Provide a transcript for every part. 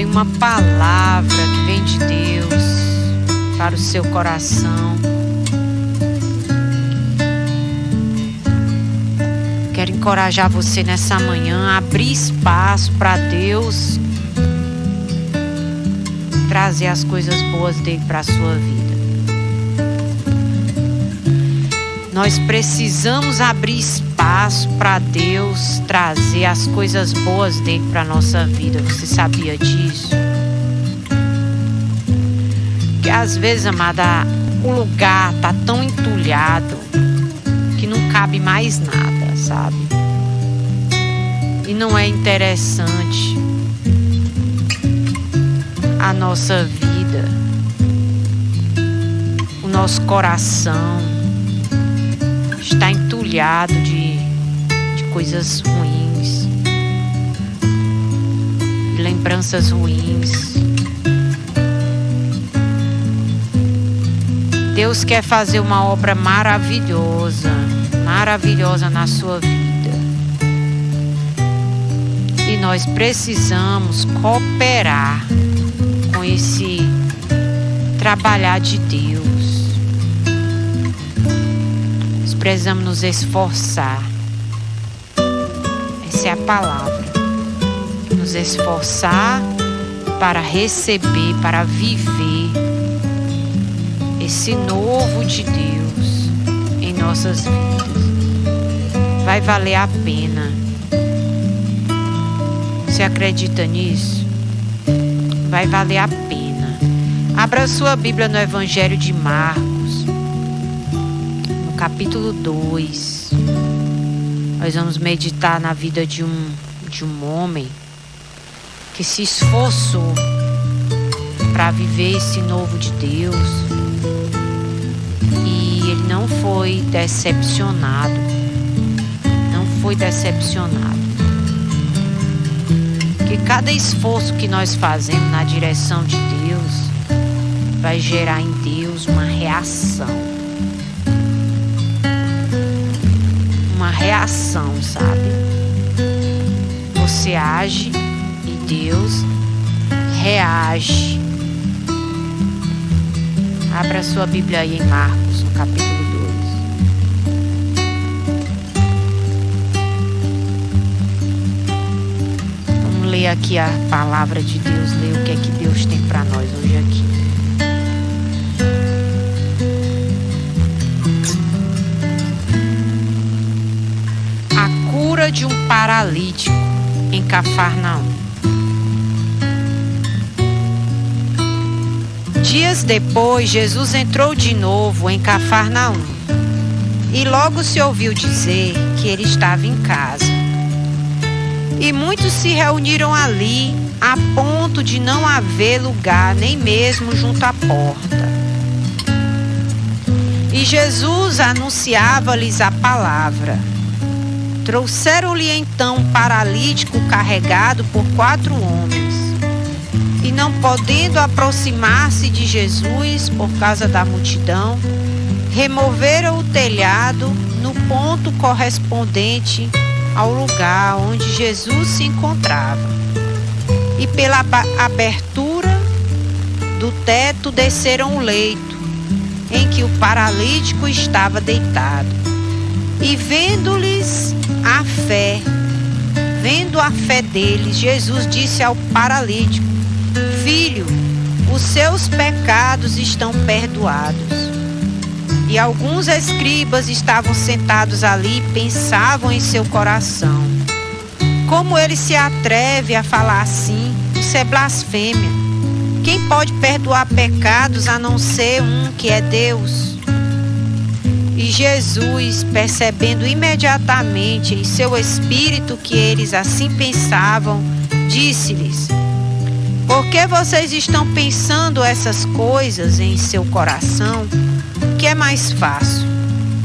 tem uma palavra que vem de Deus para o seu coração. Quero encorajar você nessa manhã a abrir espaço para Deus trazer as coisas boas dele para a sua vida. Nós precisamos abrir espaço para Deus trazer as coisas boas dele para a nossa vida. Você sabia disso? Porque às vezes, amada, o lugar tá tão entulhado que não cabe mais nada, sabe? E não é interessante a nossa vida, o nosso coração está entulhado de coisas ruins, de lembranças ruins. Deus quer fazer uma obra maravilhosa na sua vida. E nós precisamos cooperar com esse trabalhar de Deus. Nós precisamos nos esforçar. Essa é a palavra. Nos esforçar para receber, para viver esse novo de Deus em nossas vidas. Vai valer a pena. Você acredita nisso? Vai valer a pena. Abra sua Bíblia no Evangelho de Marcos, no capítulo 2. Nós vamos meditar na vida de um homem que se esforçou para viver esse novo de Deus. E ele não foi decepcionado. Não foi decepcionado. Porque cada esforço que nós fazemos na direção de Deus vai gerar em Deus uma reação. Uma reação, sabe? Você age e Deus reage. Abra sua Bíblia aí em Marcos, no capítulo 2. Vamos ler aqui a palavra de Deus, ler o que é que Deus tem para nós hoje aqui. A cura de um paralítico em Cafarnaum. Dias depois, Jesus entrou de novo em Cafarnaum e logo se ouviu dizer que ele estava em casa. E muitos se reuniram ali a ponto de não haver lugar nem mesmo junto à porta. E Jesus anunciava-lhes a palavra. Trouxeram-lhe então um paralítico carregado por 4 homens. E não podendo aproximar-se de Jesus por causa da multidão, removeram o telhado no ponto correspondente ao lugar onde Jesus se encontrava. E pela abertura do teto desceram o leito em que o paralítico estava deitado. E vendo a fé deles, Jesus disse ao paralítico: Filho, os seus pecados estão perdoados. E alguns escribas estavam sentados ali e pensavam em seu coração: como ele se atreve a falar assim? Isso é blasfêmia. Quem pode perdoar pecados a não ser um que é Deus? E Jesus, percebendo imediatamente em seu espírito que eles assim pensavam, disse-lhes: por que vocês estão pensando essas coisas em seu coração? O que é mais fácil?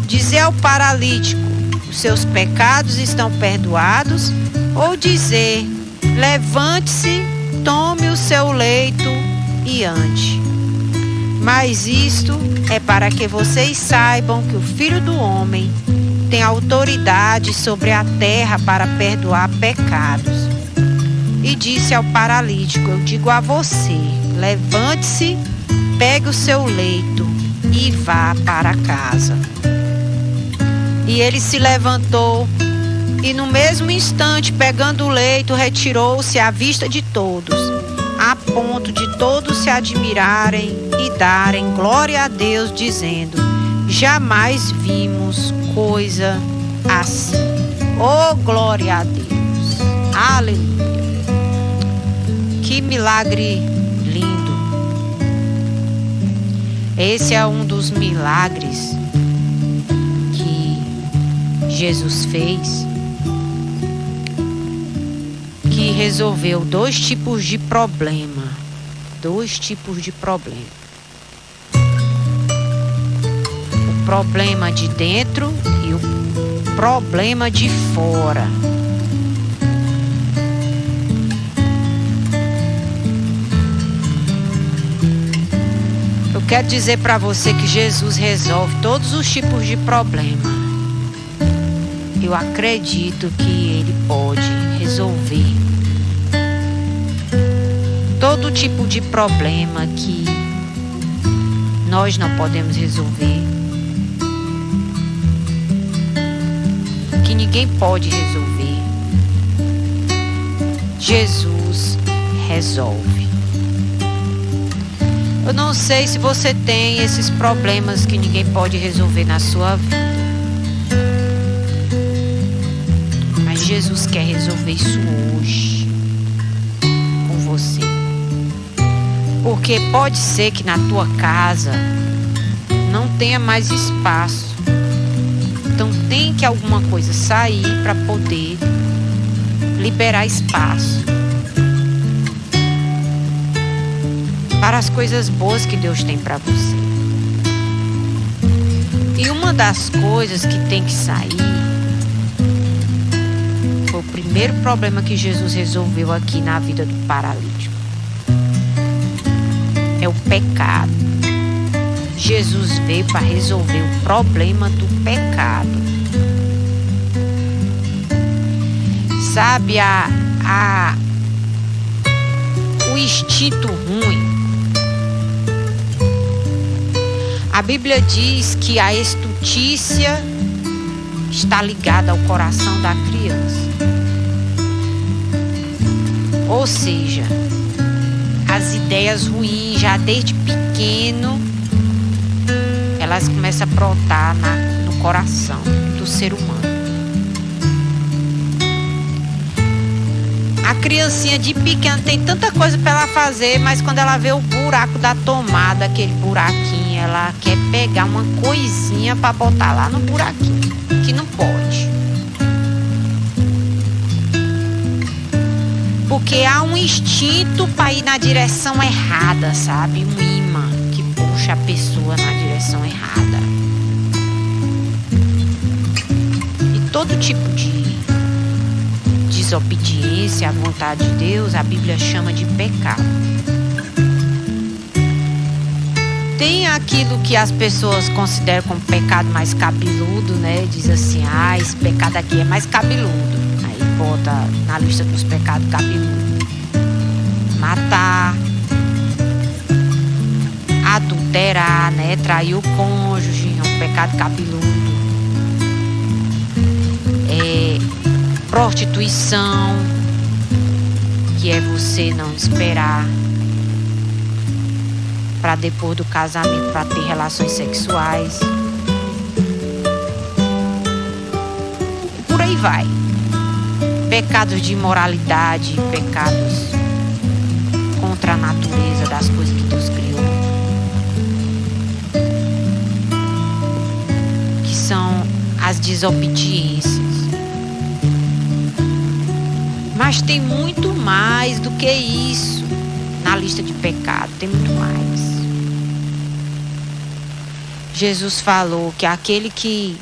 Dizer ao paralítico: os seus pecados estão perdoados? Ou dizer: levante-se, tome o seu leito e ande? Mas isto é para que vocês saibam que o Filho do Homem tem autoridade sobre a terra para perdoar pecados. e disse ao paralítico: eu digo a você, levante-se, pegue o seu leito e vá para casa. E ele se levantou e no mesmo instante, pegando o leito, retirou-se à vista de todos, a ponto de todos se admirarem e darem glória a Deus, dizendo: jamais vimos coisa assim. Oh, glória a Deus! Aleluia! Que milagre lindo! Esse é um dos milagres que Jesus fez, que resolveu dois tipos de problema. O problema de dentro e o problema de fora. Eu quero dizer para você que Jesus resolve todos os tipos de problema. Eu acredito que Ele pode resolver todo tipo de problema que nós não podemos resolver, que ninguém pode resolver. Jesus resolve. Eu não sei se você tem esses problemas que ninguém pode resolver na sua vida, mas Jesus quer resolver isso hoje com você. Porque pode ser que na tua casa não tenha mais espaço. Então tem que alguma coisa sair para poder liberar espaço para as coisas boas que Deus tem para você. E uma das coisas que tem que sair foi o primeiro problema que Jesus resolveu aqui na vida do paralítico. É o pecado. Jesus veio para resolver o problema do pecado. Sabe, o instinto ruim. A Bíblia diz que a estultícia está ligada ao coração da criança. Ou seja, as ideias ruins, já desde pequeno, elas começam a brotar no coração do ser humano. A criancinha de pequeno tem tanta coisa para ela fazer, mas quando ela vê o buraco da tomada, aquele buraquinho, ela quer pegar uma coisinha para botar lá no buraquinho, que não pode. Porque há um instinto para ir na direção errada, sabe? Um imã que puxa a pessoa na direção errada. E todo tipo de desobediência à vontade de Deus, a Bíblia chama de pecado. Tem aquilo que as pessoas consideram como pecado mais cabeludo, né? Diz assim: esse pecado aqui é mais cabeludo. Aí bota na lista dos pecados cabeludos. Matar, adulterar, né? Trair o cônjuge é um pecado cabeludo. Prostituição, que é você não esperar para depois do casamento para ter relações sexuais. E por aí vai. Pecados de imoralidade, pecados contra a natureza das coisas que Deus criou, que são as desobediências. Mas tem muito mais do que isso na lista de pecado, tem muito mais. Jesus falou que aquele que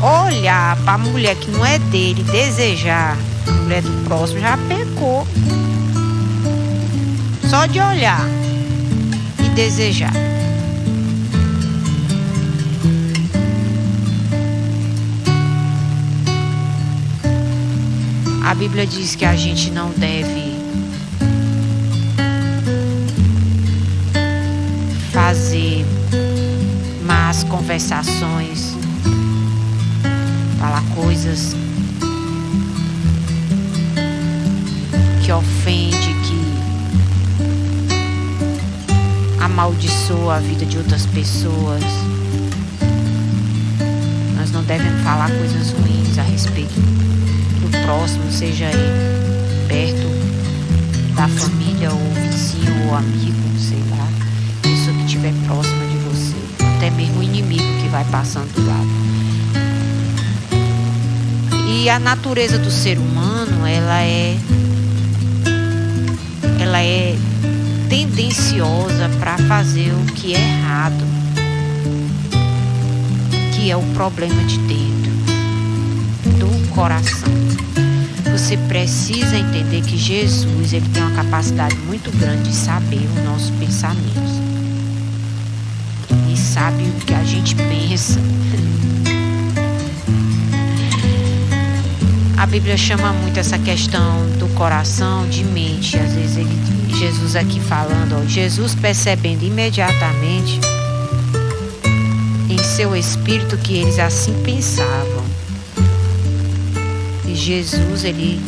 olhar para a mulher que não é dele, desejar a mulher do próximo, já pecou. Só de olhar e desejar. A Bíblia diz que a gente não deve fazer más conversações, falar coisas que ofende, que amaldiçoa a vida de outras pessoas. Nós não devemos falar coisas ruins a respeito do próximo, seja ele perto da família, ou vizinho, ou amigo, sei lá, pessoa que estiver próxima de você, até mesmo o inimigo que vai passando do lado. E a natureza do ser humano, ela é tendenciosa para fazer o que é errado, que é o problema de dentro do coração. Você precisa entender que Jesus, ele tem uma capacidade muito grande de saber os nossos pensamentos. E sabe o que a gente pensa. A Bíblia chama muito essa questão do coração de mente. Às vezes Jesus aqui falando, Jesus percebendo imediatamente em seu espírito que eles assim pensavam. E Jesus, ele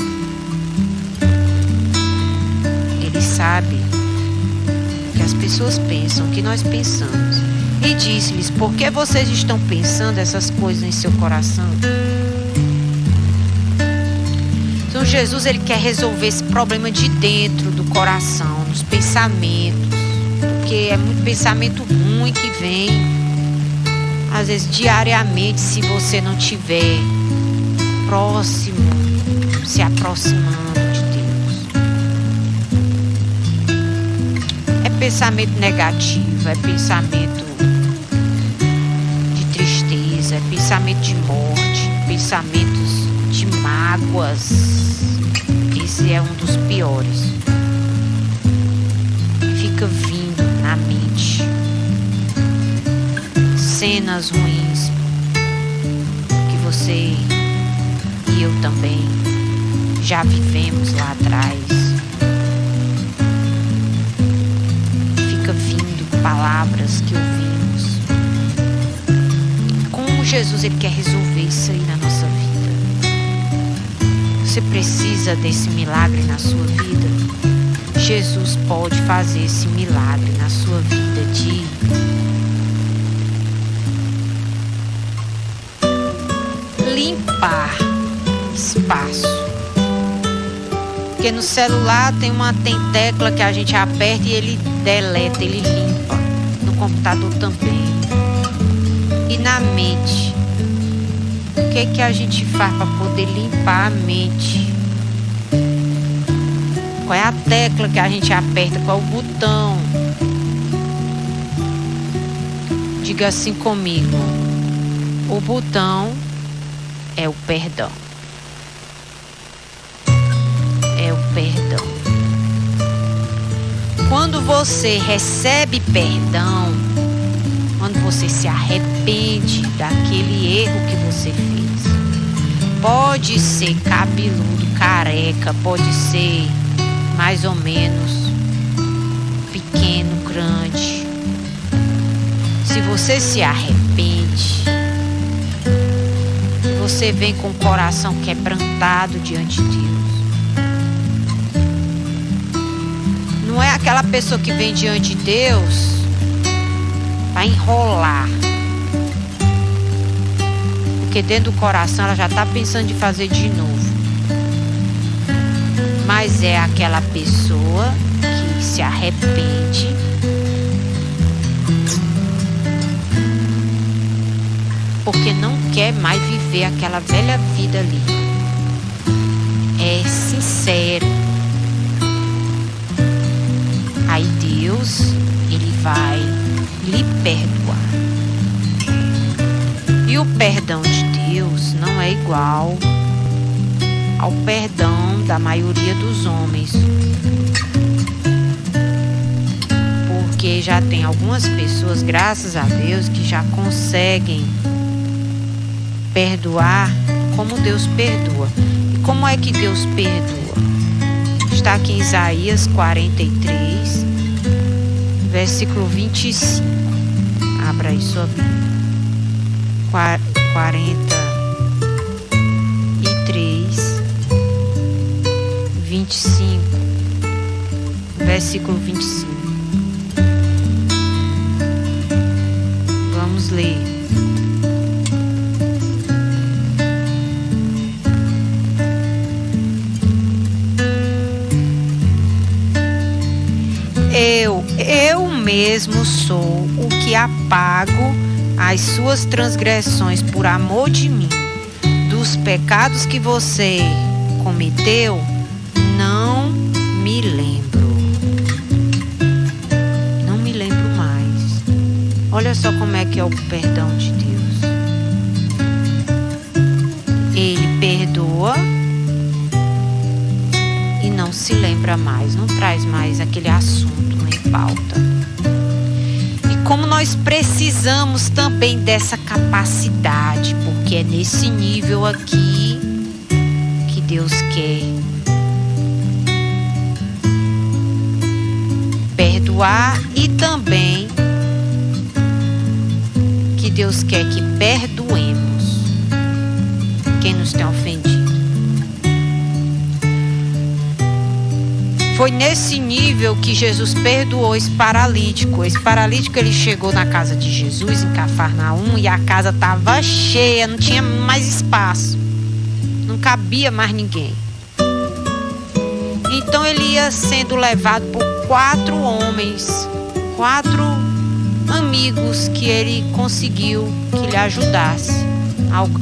sabe o que as pessoas pensam, o que nós pensamos. E disse-lhes: por que vocês estão pensando essas coisas em seu coração? Então Jesus, ele quer resolver esse problema de dentro do coração, nos pensamentos, porque é muito pensamento ruim que vem, às vezes diariamente, se você não tiver próximo, se aproximando de Deus. É pensamento negativo, é pensamento de tristeza, é pensamento de morte, pensamentos de mágoas. Esse é um dos piores. Fica vindo na mente cenas ruins que você e eu também já vivemos lá atrás. Fica vindo palavras que ouvimos. Como Jesus, ele quer resolver isso aí na nossa vida. Você precisa desse milagre na sua vida. Jesus pode fazer esse milagre na sua vida de limpar espaço. Porque no celular tem tecla que a gente aperta e ele deleta, ele limpa. No computador também. E na mente, o que a gente faz para poder limpar a mente? Qual é a tecla que a gente aperta? Qual é o botão? Diga assim comigo. O botão é o perdão. É o perdão. Quando você recebe perdão, quando você se arrepende daquele erro que você fez, pode ser cabeludo, careca, pode ser mais ou menos pequeno, grande. Se você se arrepende, você vem com o coração quebrantado diante de Deus. Não é aquela pessoa que vem diante de Deus para enrolar, porque dentro do coração ela já está pensando de fazer de novo. Mas é aquela pessoa que se arrepende porque não quer mais viver aquela velha vida ali. É sincero. Aí Deus, ele vai lhe perdoar. E o perdão de Deus não é igual ao perdão da maioria dos homens. Porque já tem algumas pessoas, graças a Deus, que já conseguem perdoar como Deus perdoa. E como é que Deus perdoa? Está aqui em Isaías 43, versículo 25. Abra aí sua Bíblia. 43, 25. Versículo 25. Vamos ler. Eu mesmo sou o que apago as suas transgressões por amor de mim. Dos pecados que você cometeu, não me lembro. Não me lembro mais. Olha só como é que é o perdão de Deus. Ele perdoa e não se lembra mais, não traz mais aquele assunto em pauta. E como nós precisamos também dessa capacidade, porque é nesse nível aqui que Deus quer perdoar e também que Deus quer que perdoemos quem nos tem ofendido. Foi nesse nível que Jesus perdoou esse paralítico. Esse paralítico, ele chegou na casa de Jesus, em Cafarnaum, e a casa estava cheia, não tinha mais espaço. Não cabia mais ninguém. Então ele ia sendo levado por 4 homens, 4 amigos que ele conseguiu que lhe ajudasse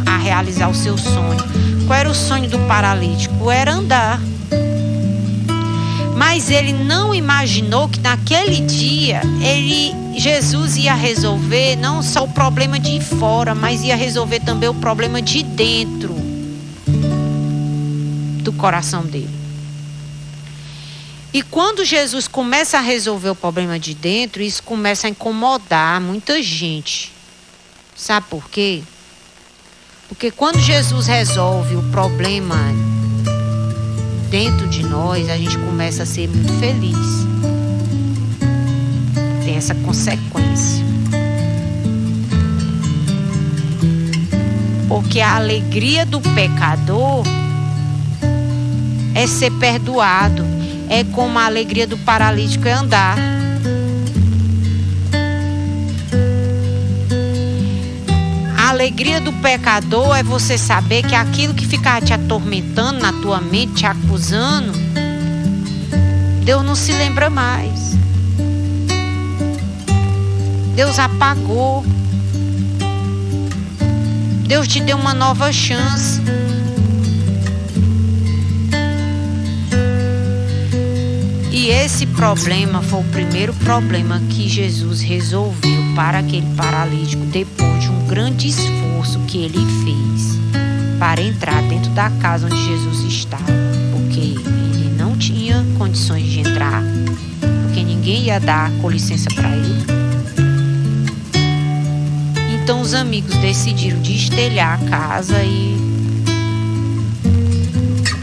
a realizar o seu sonho. Qual era o sonho do paralítico? Era andar. Mas ele não imaginou que naquele dia Jesus ia resolver não só o problema de fora, mas ia resolver também o problema de dentro do coração dele. E quando Jesus começa a resolver o problema de dentro, isso começa a incomodar muita gente. Sabe por quê? Porque quando Jesus resolve o problema dentro de nós, a gente começa a ser muito feliz. Tem essa consequência. Porque a alegria do pecador é ser perdoado. É como a alegria do paralítico é andar. A alegria do pecador é você saber que aquilo que ficar te atormentando na tua mente, te acusando, Deus não se lembra mais. Deus apagou. Deus te deu uma nova chance. E esse problema foi o primeiro problema que Jesus resolveu para aquele paralítico depois de um grande esforço que ele fez para entrar dentro da casa onde Jesus estava, porque ele não tinha condições de entrar, porque ninguém ia dar com licença para ele. Então os amigos decidiram destelhar a casa e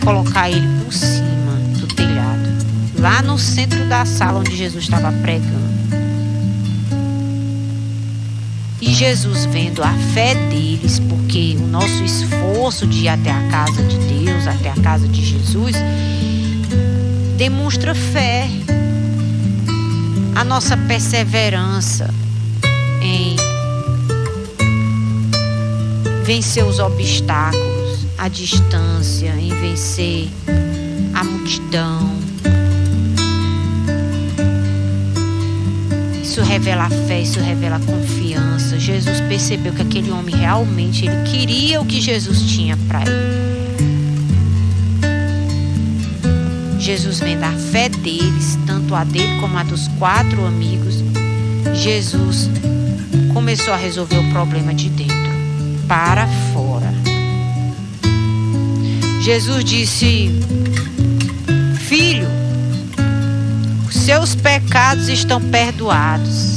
colocar ele por cima do telhado, lá no centro da sala onde Jesus estava pregando. E Jesus, vendo a fé deles, porque o nosso esforço de ir até a casa de Deus, até a casa de Jesus, demonstra fé. A nossa perseverança em vencer os obstáculos, a distância, em vencer a multidão. Isso revela a fé, isso revela a confiança. Jesus percebeu que aquele homem realmente ele queria o que Jesus tinha para ele. Jesus, vendo a fé deles, tanto a dele como a dos 4 amigos, Jesus começou a resolver o problema de dentro para fora. Jesus disse: filho, os seus pecados estão perdoados.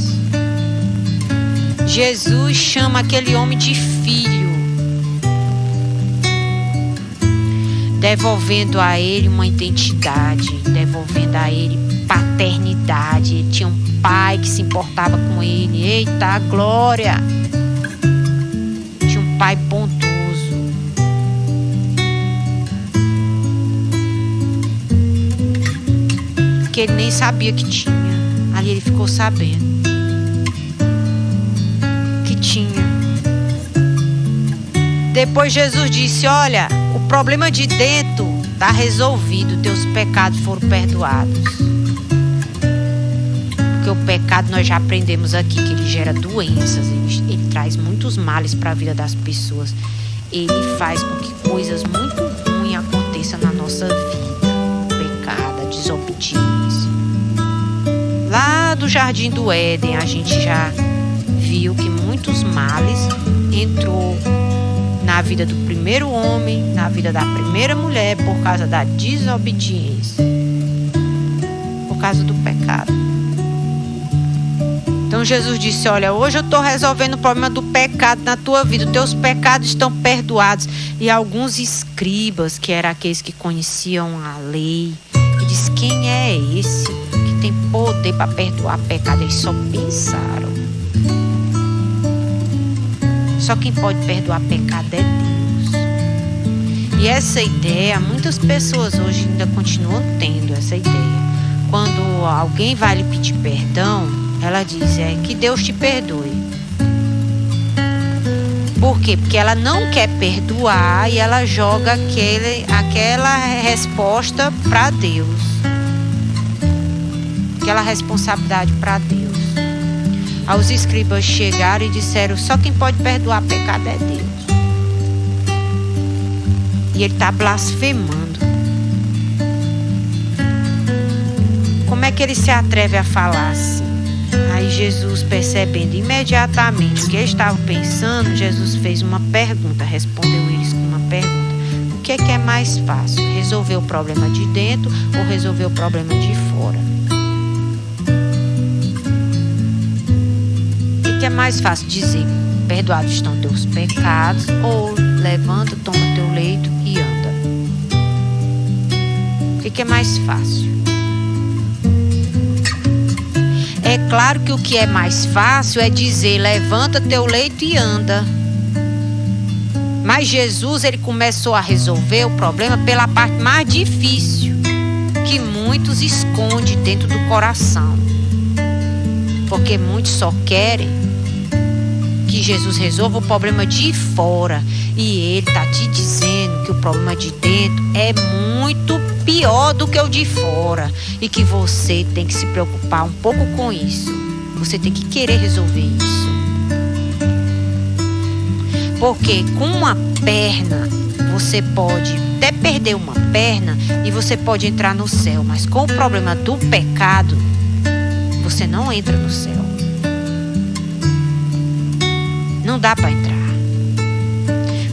Jesus chama aquele homem de filho. devolvendo a ele uma identidade, devolvendo a ele paternidade. Ele tinha um pai que se importava com ele. Eita, glória! Tinha um pai bondoso. Que ele nem sabia que tinha. Ali ele ficou sabendo que tinha. Depois Jesus disse: olha, o problema de dentro está resolvido, teus pecados foram perdoados. Porque o pecado, nós já aprendemos aqui, que ele gera doenças, ele traz muitos males para a vida das pessoas. Ele faz com que coisas muito ruins aconteçam na nossa vida. O pecado, a desobediência. Lá do Jardim do Éden, a gente já viu que muitos males entrou na vida do primeiro homem, na vida da primeira mulher, por causa da desobediência, por causa do pecado. Então Jesus disse: olha, hoje eu estou resolvendo o problema do pecado na tua vida, teus pecados estão perdoados. E alguns escribas, que eram aqueles que conheciam a lei, e disse: quem é esse que tem poder para perdoar pecado? Eles só pensaram. Só quem pode perdoar pecado é Deus. E essa ideia, muitas pessoas hoje ainda continuam tendo essa ideia. Quando alguém vai lhe pedir perdão, ela diz: que Deus te perdoe. Por quê? Porque ela não quer perdoar e ela joga aquela resposta para Deus. Aquela responsabilidade para Deus. Aí os escribas chegaram e disseram: só quem pode perdoar pecado é Deus. E ele está blasfemando. Como é que ele se atreve a falar assim? Aí Jesus, percebendo imediatamente o que eles estavam pensando, Jesus fez uma pergunta, respondeu eles com uma pergunta: o que é mais fácil? Resolver o problema de dentro ou resolver o problema de fora? O que é mais fácil dizer: perdoados estão teus pecados, ou levanta, toma teu leito e anda? O que é mais fácil? É claro que o que é mais fácil é dizer: levanta teu leito e anda. Mas Jesus, ele começou a resolver o problema pela parte mais difícil, que muitos escondem dentro do coração. Porque muitos só querem que Jesus resolva o problema de fora. E ele está te dizendo que o problema de dentro é muito pior do que o de fora. E que você tem que se preocupar um pouco com isso. Você tem que querer resolver isso. Porque com uma perna, você pode até perder uma perna e você pode entrar no céu. Mas com o problema do pecado, você não entra no céu. Não dá para entrar.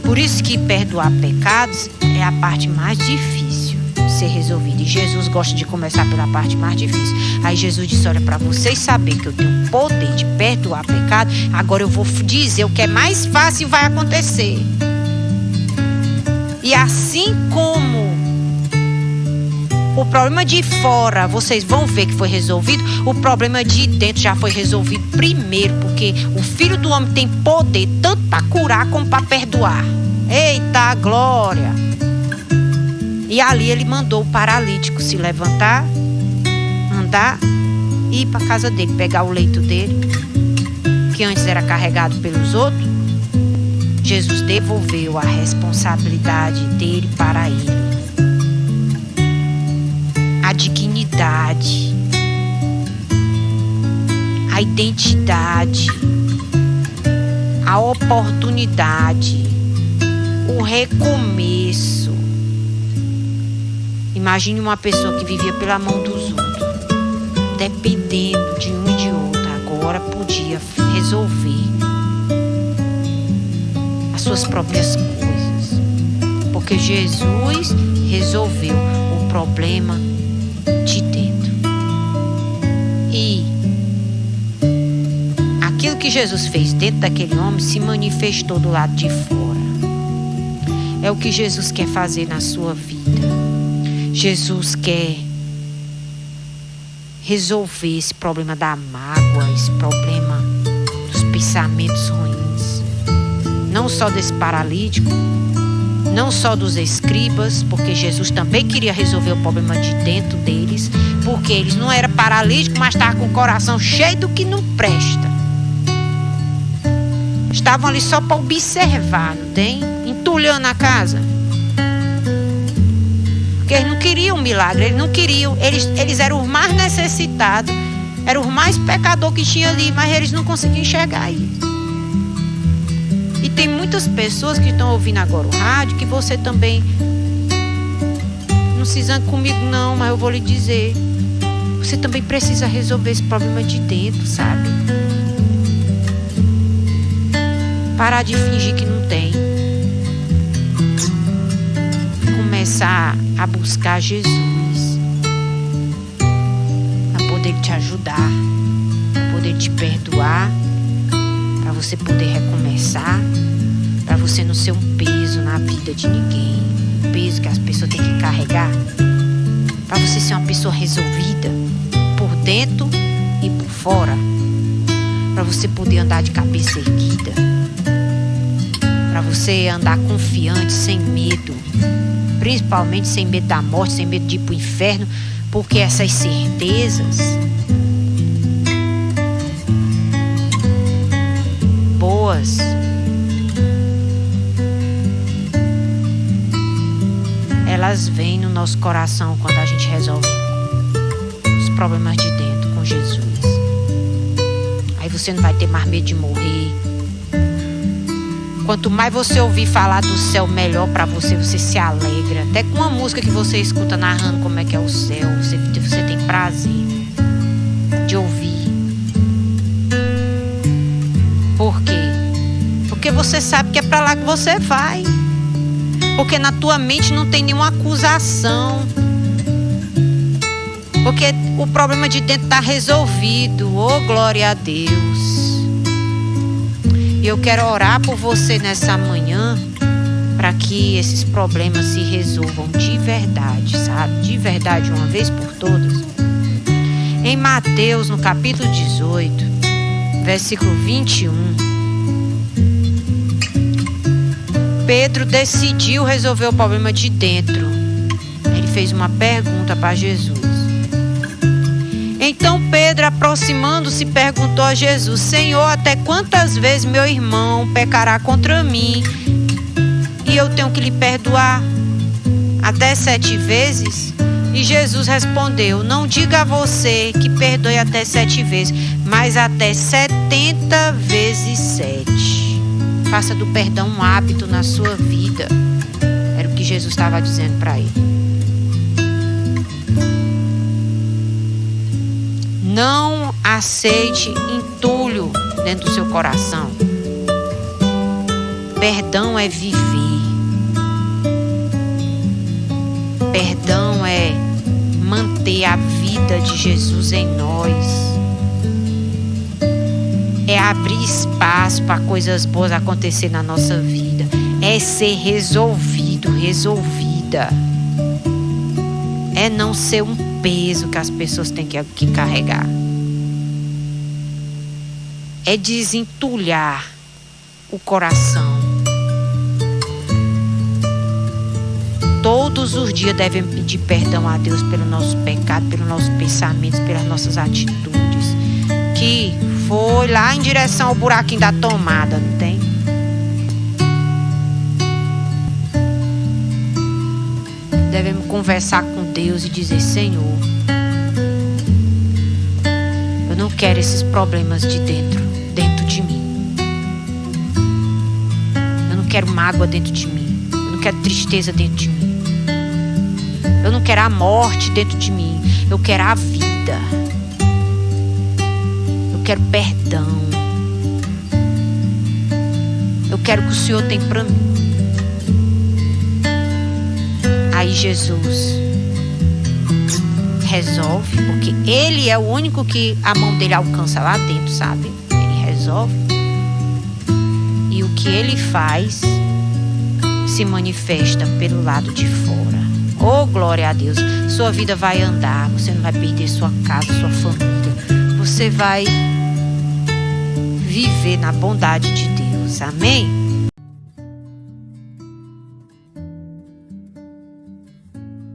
Por isso que perdoar pecados é a parte mais difícil de ser resolvida. E Jesus gosta de começar pela parte mais difícil. Aí Jesus disse: olha, para vocês saberem que eu tenho o poder de perdoar pecado, agora eu vou dizer o que é mais fácil e vai acontecer. E assim como o problema de fora, vocês vão ver que foi resolvido, o problema de dentro já foi resolvido primeiro, porque o Filho do Homem tem poder tanto para curar como para perdoar. Eita, glória! E ali ele mandou o paralítico se levantar, andar e ir para a casa dele, pegar o leito dele, que antes era carregado pelos outros. Jesus devolveu a responsabilidade dele para ele. A dignidade, a identidade, a oportunidade, o recomeço. Imagine uma pessoa que vivia pela mão dos outros, dependendo de um e de outro. Agora podia resolver as suas próprias coisas, porque Jesus resolveu o problema de dentro. E aquilo que Jesus fez dentro daquele homem se manifestou do lado de fora. É o que Jesus quer fazer na sua vida. Jesus quer resolver esse problema da mágoa, esse problema dos pensamentos ruins. Não só desse paralítico, não só dos escribas, porque Jesus também queria resolver o problema de dentro deles, porque eles não eram paralíticos, mas estavam com o coração cheio do que não presta. Estavam ali só para observar, não tem? Entulhando a casa. Porque eles não queriam milagre, eles não queriam, eles eram os mais necessitados, eram os mais pecadores que tinha ali, mas eles não conseguiam enxergar aí. E tem muitas pessoas que estão ouvindo agora o rádio, que você também, não se zangue comigo não, mas eu vou lhe dizer, você também precisa resolver esse problema de dentro, sabe? Parar de fingir que não tem. Começar a buscar Jesus para poder te ajudar, para poder te perdoar, para você poder recomeçar, para você não ser um peso na vida de ninguém, um peso que as pessoas têm que carregar, para você ser uma pessoa resolvida por dentro e por fora, para você poder andar de cabeça erguida, para você andar confiante, sem medo, principalmente sem medo da morte, sem medo de ir para o inferno, porque essas certezas boas elas vêm no nosso coração quando a gente resolve os problemas de dentro com Jesus. Aí você não vai ter mais medo de morrer. Quanto mais você ouvir falar do céu, melhor para você, você se alegra. Até com uma música que você escuta narrando como é que é o céu, você tem prazer de ouvir. Por quê? Porque você sabe que é para lá que você vai. Porque na tua mente não tem nenhuma acusação. Porque o problema de dentro está resolvido. Oh, glória a Deus. E eu quero orar por você nessa manhã, para que esses problemas se resolvam de verdade, sabe? De verdade, uma vez por todas. Em Mateus, no capítulo 18, versículo 21, Pedro decidiu resolver o problema de dentro. Ele fez uma pergunta para Jesus. Então Pedro, aproximando-se, perguntou a Jesus: Senhor, até quantas vezes meu irmão pecará contra mim e eu tenho que lhe perdoar? Até 7 vezes? E Jesus respondeu: não diga a você que perdoe até 7 vezes, mas até 70 vezes 7. Faça do perdão um hábito na sua vida. Era o que Jesus estava dizendo para ele. Não aceite entulho dentro do seu coração. Perdão é viver. Perdão é manter a vida de Jesus em nós. É abrir espaço para coisas boas acontecer na nossa vida. É ser resolvido, resolvida. É não ser um peso que as pessoas têm que carregar. É desentulhar o coração. Todos os dias devemos pedir perdão a Deus pelo nosso pecado, pelos nossos pensamentos, pelas nossas atitudes. Que foi lá em direção ao buraquinho da tomada, não tem? Devemos conversar com Deus e dizer: Senhor, eu não quero esses problemas de dentro de mim. Eu não quero mágoa dentro de mim. Eu não quero tristeza dentro de mim. Eu não quero a morte dentro de mim. Eu quero a vida. Eu quero perdão. Eu quero o que o Senhor tem para mim. Aí Jesus resolve, porque Ele é o único que a mão dele alcança lá dentro, sabe? Ele resolve. E o que Ele faz se manifesta pelo lado de fora. Oh, glória a Deus. Sua vida vai andar, você não vai perder sua casa, sua família. Você vai viver na bondade de Deus. Amém?